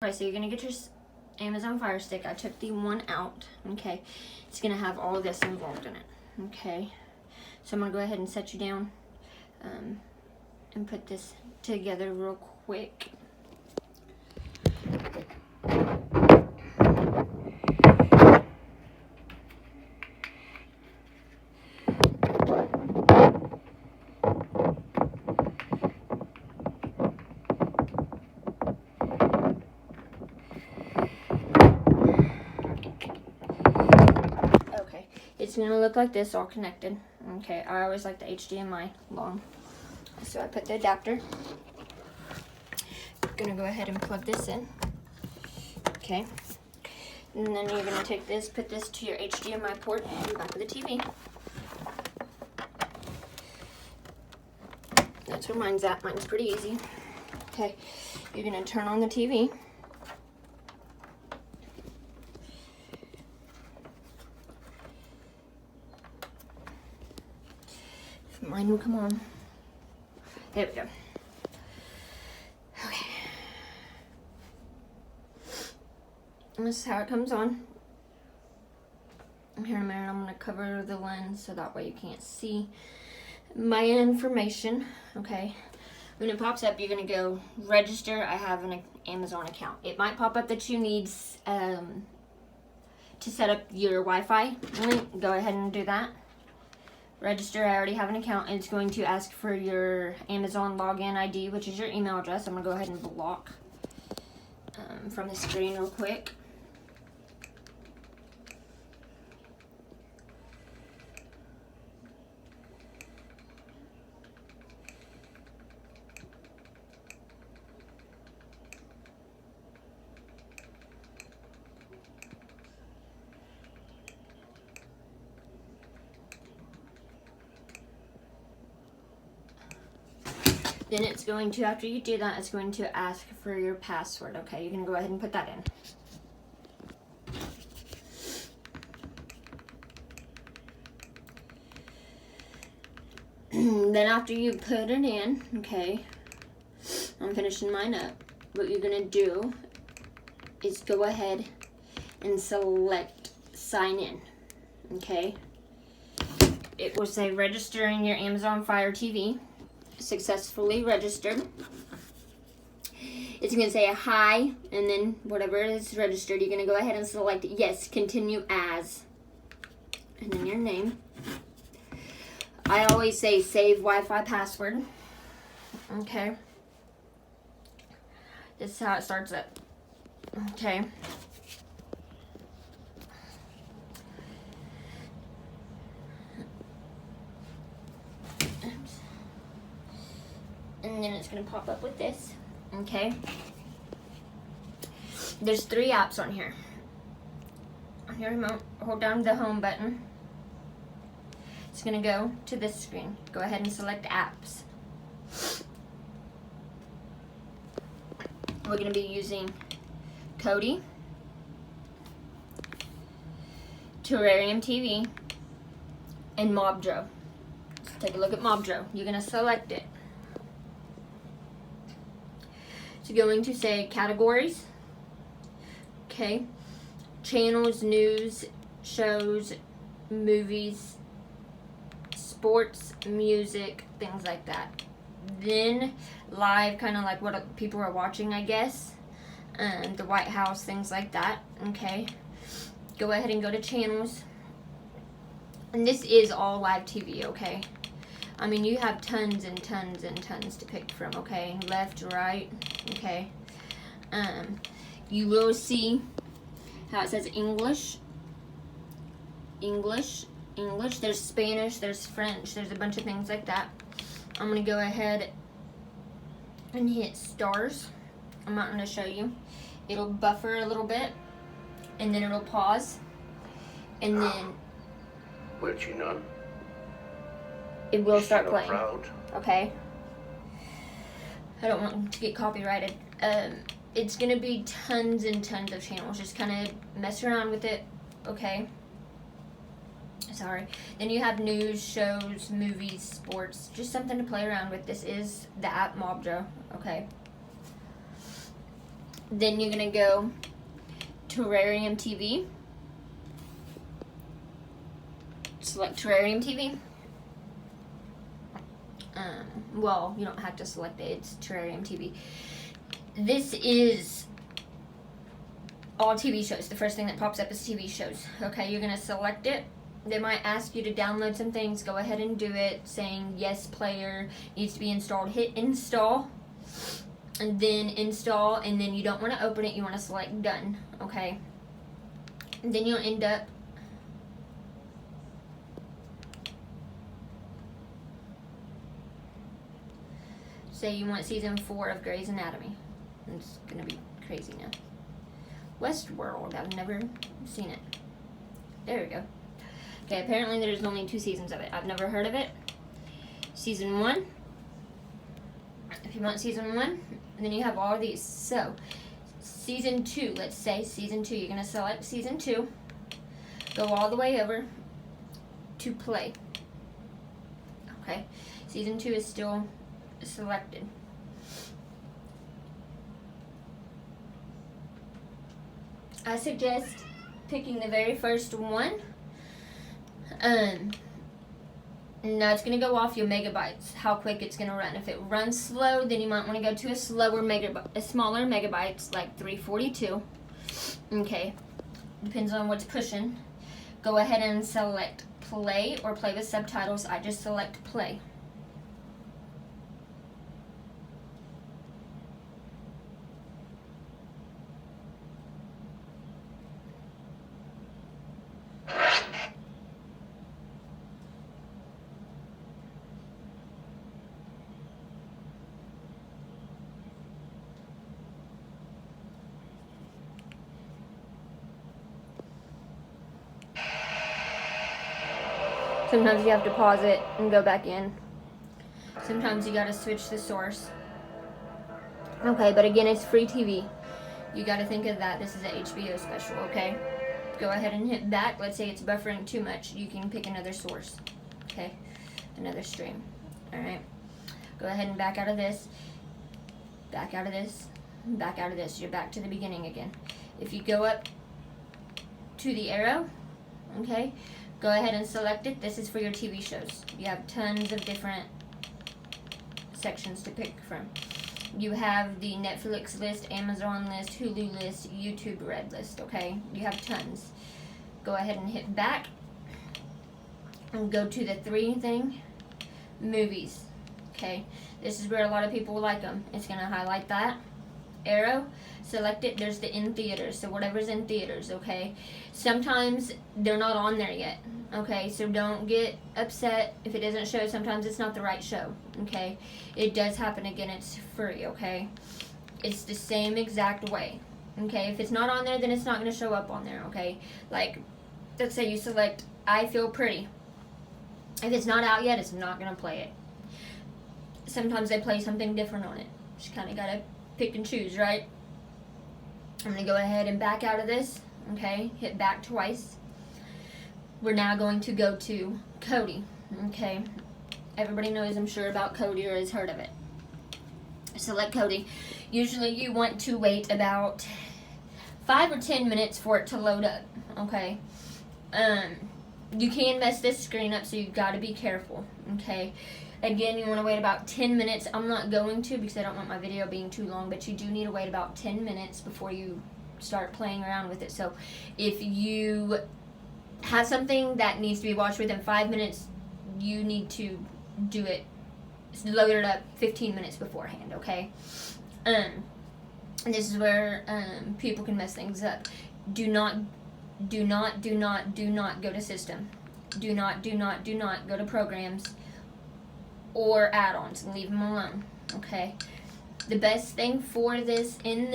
Alright, so you're going to get your Amazon Fire Stick. I took the one out, okay? It's going to have all of this involved in it, okay? So I'm going to go ahead and set you down and put this together real quick. It's going to look like this, all connected. Okay, I always like the HDMI long. So I put the adapter. I'm going to go ahead and plug this in. Okay. And then you're going to take this, put this to your HDMI port in the back of the TV. That's where mine's at. Mine's pretty easy. Okay. You're going to turn on the TV. Mine will come on. There we go. Okay. And this is how it comes on. Here in a minute, I'm going to cover the lens so that way you can't see my information. Okay. When it pops up, you're going to go register. I have an Amazon account. It might pop up that you need to set up your Wi-Fi link. Go ahead and do that. Register, I already have an account, and it's going to ask for your Amazon login ID, which is your email address. I'm going to go ahead and block from the screen real quick. Then it's going to, after you do that, it's going to ask for your password. Okay, you're going to go ahead and put that in. Then after you put it in, okay, I'm finishing mine up. What you're going to do is go ahead and select sign in, okay? It will say registering your Amazon Fire TV. Successfully registered. It's going to say hi, and then whatever is registered, you're going to go ahead and select yes, continue as, and then your name. I always say save Wi-Fi password. Okay. This is how it starts up. Okay. And then it's going to pop up with this. Okay. There's 3 apps on here. On your remote, hold down the home button. It's going to go to this screen. Go ahead and select apps. We're going to be using Kodi, Terrarium TV, and Mobdro. Let's take a look at Mobdro. You're going to select it. It's going to say categories, okay, channels, news, shows, movies, sports, music, things like that. Then live, kind of like what people are watching, I guess, the White House, things like that, okay. Go ahead and go to channels, and this is all live TV, okay. I mean, you have tons and tons and tons to pick from, okay? Left, right, okay? You will see how it says English, English, English. There's Spanish, there's French, there's a bunch of things like that. I'm going to go ahead and hit stars. I'm not going to show you. It'll buffer a little bit, and then it'll pause, and then... Let you know. It will start playing. Proud. Okay. I don't want to get copyrighted. It's going to be tons and tons of channels. Just kind of mess around with it. Okay. Sorry. Then you have news, shows, movies, sports. Just something to play around with. This is the app Mobdro. Okay. Then you're going to go Terrarium TV. Select Terrarium TV. Well, you don't have to select it. It's Terrarium TV. This is all TV shows. The first thing that pops up is TV shows. Okay, you're going to select it. They might ask you to download some things. Go ahead and do it. Saying yes, player needs to be installed. Hit install. And then install. And then you don't want to open it. You want to select done. Okay. And then you'll end up say you want season 4 of Grey's Anatomy. It's going to be crazy now. Westworld. I've never seen it. There we go. Okay, apparently there's only 2 seasons of it. I've never heard of it. Season 1. If you want season 1, and then you have all of these. So, season 2, let's say season 2. You're going to select season 2. Go all the way over to play. Okay, season 2 is still selected. I suggest picking the very first one. Now it's going to go off your megabytes, how quick it's going to run. If it runs slow, then you might want to go to a smaller megabytes, like 342. Okay, depends on what's pushing. Go ahead and select play or play with subtitles. I just select play. Sometimes you have to pause it and go back in. Sometimes you gotta switch the source. Okay, but again, it's free TV. You gotta think of that. This is an HBO special, okay? Go ahead and hit back. Let's say it's buffering too much. You can pick another source, okay? Another stream, all right? Go ahead and back out of this. Back out of this. Back out of this. You're back to the beginning again. If you go up to the arrow, okay? Go ahead and select it. This is for your TV shows. You have tons of different sections to pick from. You have the Netflix list, Amazon list, Hulu list, YouTube Red list, okay? You have tons. Go ahead and hit back and go to the 3 thing, movies, okay? This is where a lot of people like them. It's going to highlight that arrow, select it. There's the in theaters, so whatever's in theaters, okay? Sometimes they're not on there yet, okay? So don't get upset if it doesn't show. Sometimes it's not the right show, okay? It does happen. Again, it's free, okay? It's the same exact way, okay? If it's not on there, then it's not going to show up on there, okay? Like, let's say you select I Feel Pretty. If it's not out yet, it's not going to play it. Sometimes they play something different on it. Just kind of got to pick and choose, right? I'm going to go ahead and back out of this, okay? Hit back twice. We're now going to go to Kodi, okay? Everybody knows, I'm sure, about Kodi or has heard of it. Select Kodi. Usually you want to wait about 5 or 10 minutes for it to load up, okay? You can mess this screen up, so you've got to be careful, okay? Again, you want to wait about 10 minutes. I'm not going to because I don't want my video being too long, but you do need to wait about 10 minutes before you start playing around with it. So if you have something that needs to be watched within 5 minutes, you need to do it, load it up 15 minutes beforehand, okay? And this is where people can mess things up. Do not go to system. Do not go to programs or add-ons, and leave them alone, okay? The best thing for this in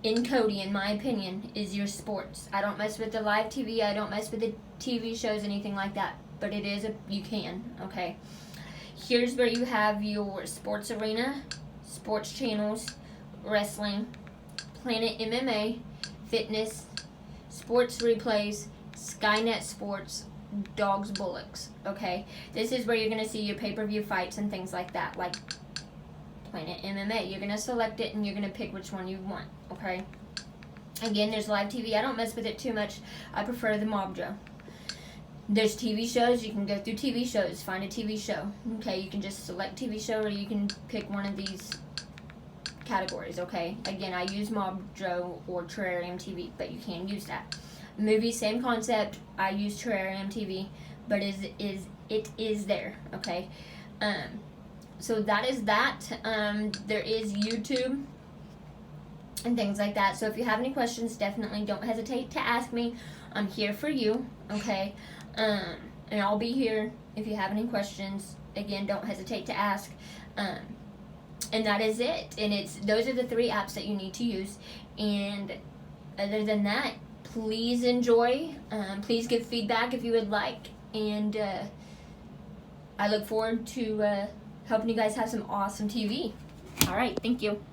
Kodi, in my opinion, is your sports. I don't mess with the live TV. I don't mess with the TV shows, anything like that. But it is you can, okay? Here's where you have your sports arena, sports channels, wrestling, Planet MMA, fitness, sports replays, Skynet Sports, Dogs Bullocks, okay? This is where you're going to see your pay-per-view fights and things like that, like Planet MMA. You're gonna select it and you're gonna pick which one you want. Okay. Again, there's live TV. I don't mess with it too much. I prefer the Mob Joe. There's TV shows. You can go through TV shows. Find a TV show. Okay, you can just select TV show, or you can pick one of these categories. Okay. Again, I use Mob Joe or Terrarium TV, but you can use that. Movies, same concept. I use Terrarium TV, but it is there. Okay. So that is that. There is YouTube and things like that. So if you have any questions, definitely don't hesitate to ask me. I'm here for you, okay? And I'll be here if you have any questions. Again, don't hesitate to ask. And that is it. And those are the 3 apps that you need to use. And other than that, please enjoy. Please give feedback if you would like. And I look forward to helping you guys have some awesome TV. All right, thank you.